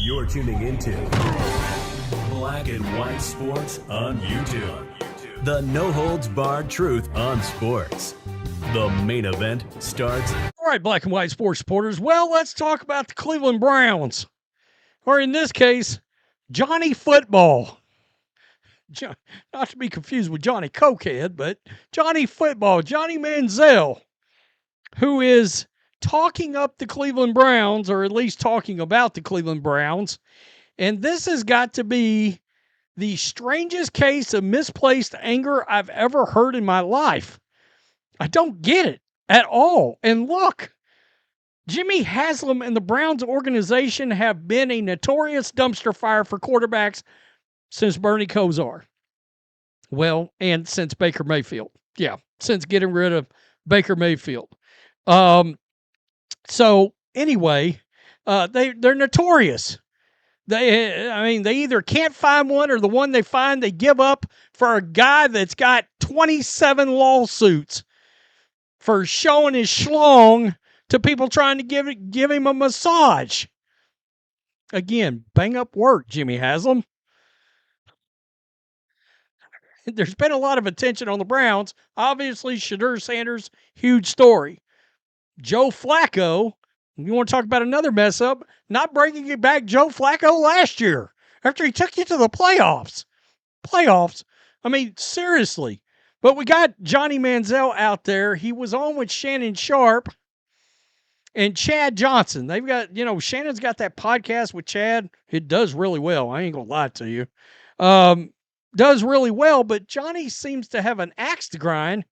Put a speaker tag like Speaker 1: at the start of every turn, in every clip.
Speaker 1: You're tuning into Black and White Sports on YouTube. The no-holds-barred truth on sports. The main event starts.
Speaker 2: All right, Black and White Sports supporters. Well, let's talk about the Cleveland Browns. Or in this case, Johnny Football. Not to be confused with Johnny Cokehead, but Johnny Football, Johnny Manziel, who is talking up the Cleveland Browns, or at least talking about the Cleveland Browns. And this has got to be the strangest case of misplaced anger I've ever heard in my life. I don't get it at all. And look, Jimmy Haslam and the Browns organization have been a notorious dumpster fire for quarterbacks since Bernie Kosar. Well, and since Baker Mayfield. Yeah, since getting rid of Baker Mayfield. So anyway, they're notorious. They either can't find one, or the one they find, they give up for a guy that's got 27 lawsuits for showing his schlong to people trying to give him a massage. Again, bang up work, Jimmy Haslam. There's been a lot of attention on the Browns. Obviously, Shedeur Sanders, huge story. Joe Flacco, you want to talk about another mess up, not bringing you back Joe Flacco last year after he took you to the playoffs. I mean, seriously. But we got Johnny Manziel out there. He was on with Shannon Sharp and Chad Johnson. They've got, Shannon's got that podcast with Chad. It does really well. I ain't going to lie to you. Does really well, but Johnny seems to have an axe to grind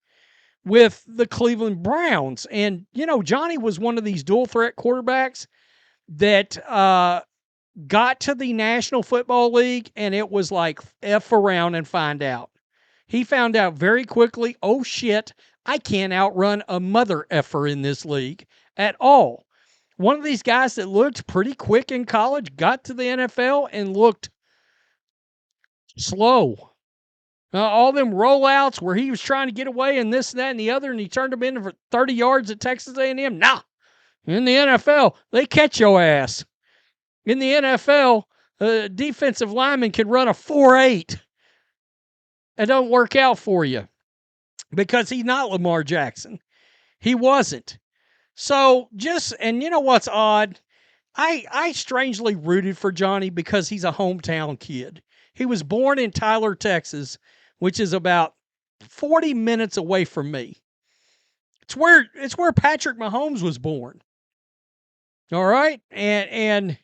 Speaker 2: with the Cleveland Browns. And, Johnny was one of these dual threat quarterbacks that got to the National Football League, and it was like F around and find out. He found out very quickly, oh shit, I can't outrun a mother effer in this league at all. One of these guys that looked pretty quick in college got to the NFL and looked slow. All them rollouts where he was trying to get away and this, that, and the other, and he turned them in for 30 yards at Texas A&M. Nah. In the NFL, they catch your ass. In the NFL, a defensive lineman can run a 4.8. It don't work out for you because he's not Lamar Jackson. He wasn't. So and you know what's odd? I strangely rooted for Johnny because he's a hometown kid. He was born in Tyler, Texas, which is about 40 minutes away from me. It's where Patrick Mahomes was born. All right? And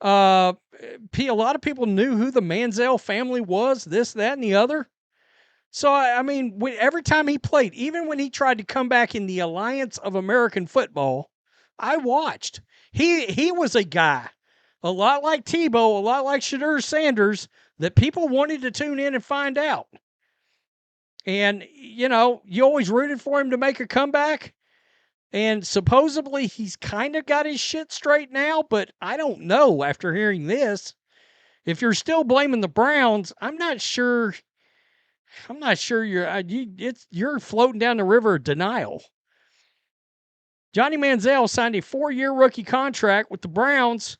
Speaker 2: a lot of people knew who the Manziel family was, this, that, and the other. So, every time he played, even when he tried to come back in the Alliance of American Football, I watched. He was a guy, a lot like Tebow, a lot like Shedeur Sanders, that people wanted to tune in and find out. And, you always rooted for him to make a comeback. And supposedly he's kind of got his shit straight now, but I don't know after hearing this. If you're still blaming the Browns, I'm not sure you're floating down the river of denial. Johnny Manziel signed a 4-year rookie contract with the Browns.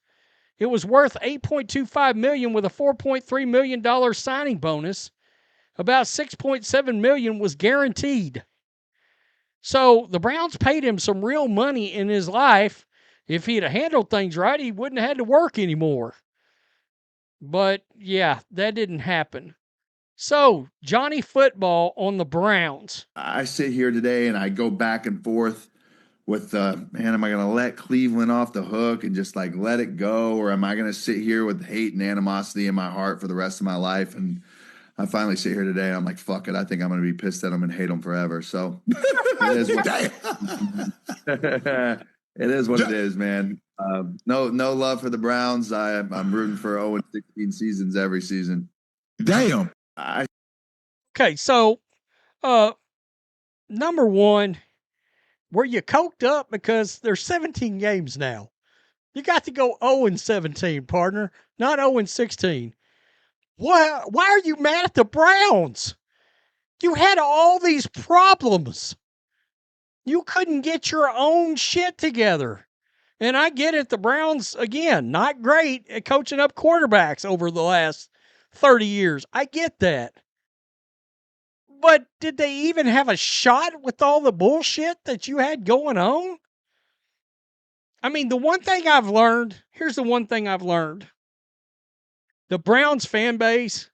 Speaker 2: It was worth $8.25 million with a $4.3 million signing bonus. About $6.7 million was guaranteed. So the Browns paid him some real money in his life. If he'd have handled things right, he wouldn't have had to work anymore. But yeah, that didn't happen. So, Johnny Football on the Browns.
Speaker 3: I sit here today and I go back and forth with, am I going to let Cleveland off the hook and just let it go? Or am I going to sit here with hate and animosity in my heart for the rest of my life? And I finally sit here today and I'm like, fuck it. I think I'm going to be pissed at them and hate them forever. So it is what it is, what it is, man. No love for the Browns. I'm rooting for 0-16 seasons every season.
Speaker 4: Damn.
Speaker 2: Okay, so number one, were you coked up? Because there's 17 games now. You got to go 0-17, partner, not 0-16. Why are you mad at the Browns? You had all these problems. You couldn't get your own shit together. And I get it. The Browns, again, not great at coaching up quarterbacks over the last 30 years. I get that. But did they even have a shot with all the bullshit that you had going on? I mean, the one thing I've learned, here's the one thing I've learned. The Browns fan base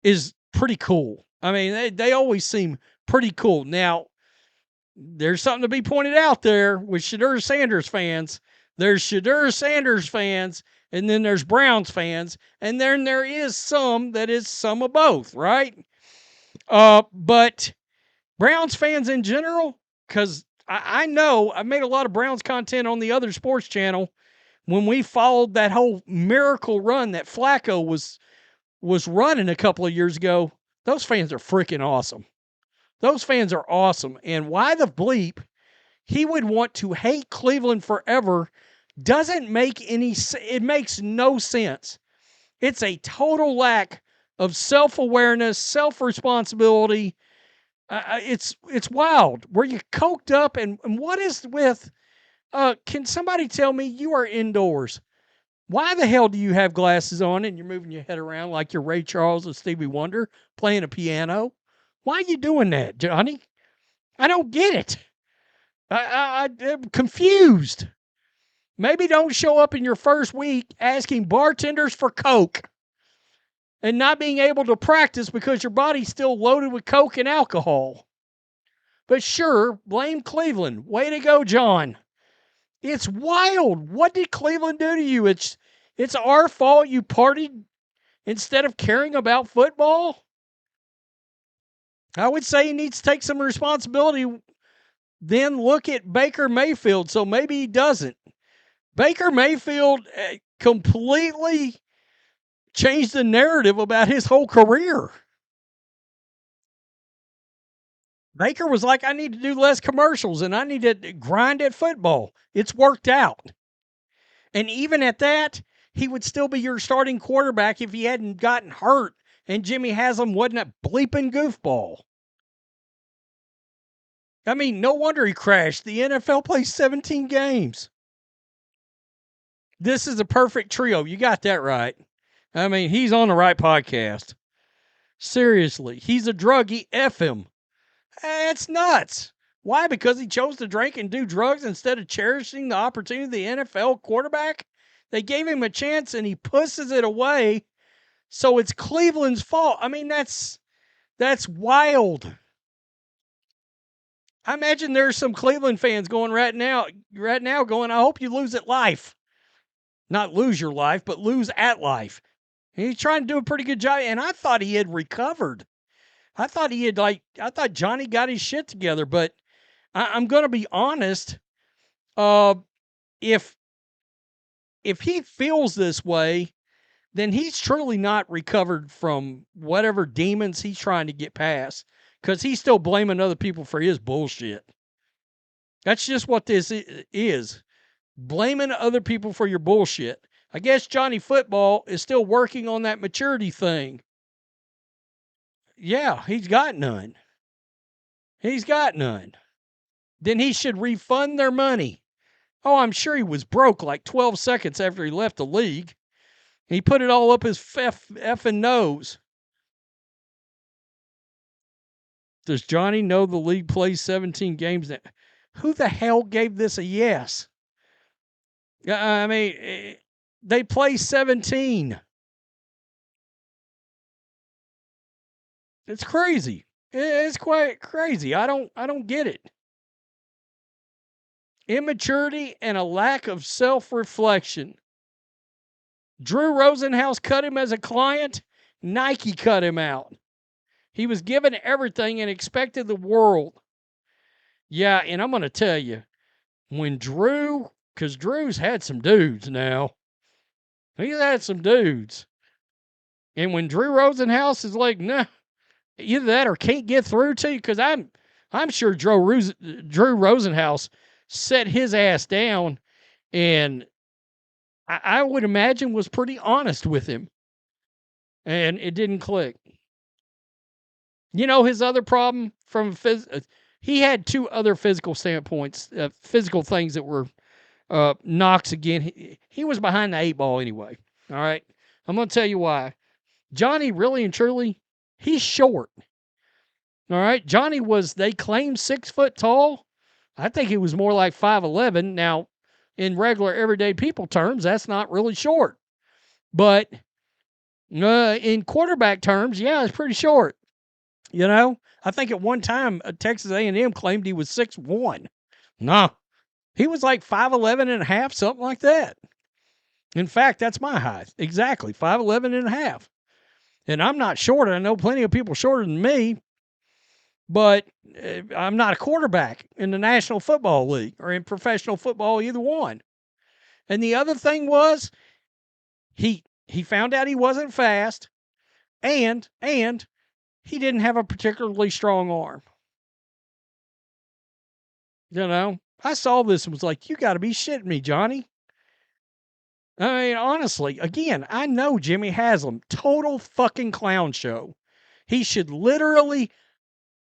Speaker 2: is pretty cool. I mean, they always seem pretty cool. Now, there's something to be pointed out there with Shedeur Sanders fans. There's Shedeur Sanders fans, and then there's Browns fans, and then there is some that is some of both, right? But Browns fans in general, because I know I made a lot of Browns content on the other sports channel when we followed that whole miracle run that Flacco was running a couple of years ago. Those fans are freaking awesome. Those fans are awesome. And why the bleep he would want to hate Cleveland forever doesn't make any sense. It makes no sense. It's a total lack of self-awareness, self-responsibility. It's wild. Were you coked up? And what is with, can somebody tell me you are indoors? Why the hell do you have glasses on and you're moving your head around like you're Ray Charles or Stevie Wonder playing a piano? Why are you doing that, Johnny? I don't get it. I'm confused. Maybe don't show up in your first week asking bartenders for Coke and not being able to practice because your body's still loaded with Coke and alcohol. But sure, blame Cleveland. Way to go, John. It's wild. What did Cleveland do to you? It's our fault you partied instead of caring about football? I would say he needs to take some responsibility. Then look at Baker Mayfield. So maybe he doesn't. Baker Mayfield completely changed the narrative about his whole career. Baker was like, I need to do less commercials and I need to grind at football. It's worked out. And even at that, he would still be your starting quarterback if he hadn't gotten hurt and Jimmy Haslam wasn't a bleeping goofball. I mean, no wonder he crashed. The NFL plays 17 games. This is a perfect trio. You got that right. I mean, he's on the right podcast. Seriously, he's a druggie. F him. It's nuts. Why? Because he chose to drink and do drugs instead of cherishing the opportunity of the NFL quarterback? They gave him a chance and he pusses it away. So it's Cleveland's fault. I mean, that's wild. I imagine there's some Cleveland fans going right now going, I hope you lose at life. Not lose your life, but lose at life. He's trying to do a pretty good job, and I thought he had recovered. I thought Johnny got his shit together, but I'm going to be honest. If he feels this way, then he's truly not recovered from whatever demons he's trying to get past, because he's still blaming other people for his bullshit. That's just what this is. Blaming other people for your bullshit. I guess Johnny Football is still working on that maturity thing. Yeah, he's got none. He's got none. Then he should refund their money. Oh, I'm sure he was broke like 12 seconds after he left the league. He put it all up his effing nose. Does Johnny know the league plays 17 games? Who the hell gave this a yes? I mean, they play 17. It's crazy. It's quite crazy. I don't get it. Immaturity and a lack of self-reflection. Drew Rosenhaus cut him as a client. Nike cut him out. He was given everything and expected the world. Yeah, and I'm going to tell you, when because Drew's had some dudes now. He's had some dudes. And when Drew Rosenhaus is like, nah, either that or can't get through to you, because I'm sure Drew Rosenhaus set his ass down and I would imagine was pretty honest with him. And it didn't click. You know, his other problem from he had two other physical standpoints, physical things that were Knox again. He was behind the 8 ball anyway. All right. I'm going to tell you why. Johnny, really and truly, he's short. All right. Johnny was, they claimed 6 foot tall. I think he was more like 5'11". Now, in regular everyday people terms, that's not really short. But in quarterback terms, yeah, it's pretty short. You know, I think at one time Texas A&M claimed he was 6'1". No, he was like 5'11 and a half, something like that. In fact, that's my height. Exactly, 5'11 and a half. And I'm not short. I know plenty of people shorter than me, but I'm not a quarterback in the National Football League or in professional football, either one. And the other thing was he found out he wasn't fast, and he didn't have a particularly strong arm. You know, I saw this and was like, you got to be shitting me, Johnny. I mean, honestly, again, I know Jimmy Haslam, total fucking clown show. He should literally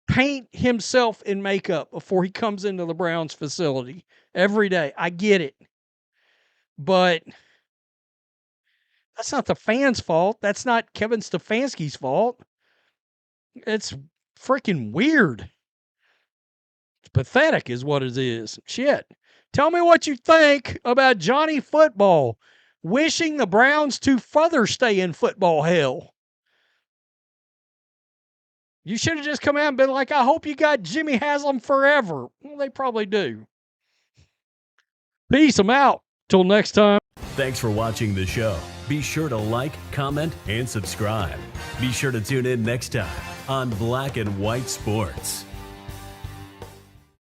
Speaker 2: paint himself in makeup before he comes into the Browns facility every day. I get it. But that's not the fans' fault. That's not Kevin Stefanski's fault. It's freaking weird. It's pathetic is what it is. Shit. Tell me what you think about Johnny Football wishing the Browns to further stay in football hell. You should have just come out and been like, I hope you got Jimmy Haslam forever. Well, they probably do. Peace. I'm out. Till next time.
Speaker 1: Thanks for watching the show. Be sure to like, comment, and subscribe. Be sure to tune in next time on Black and White Sports.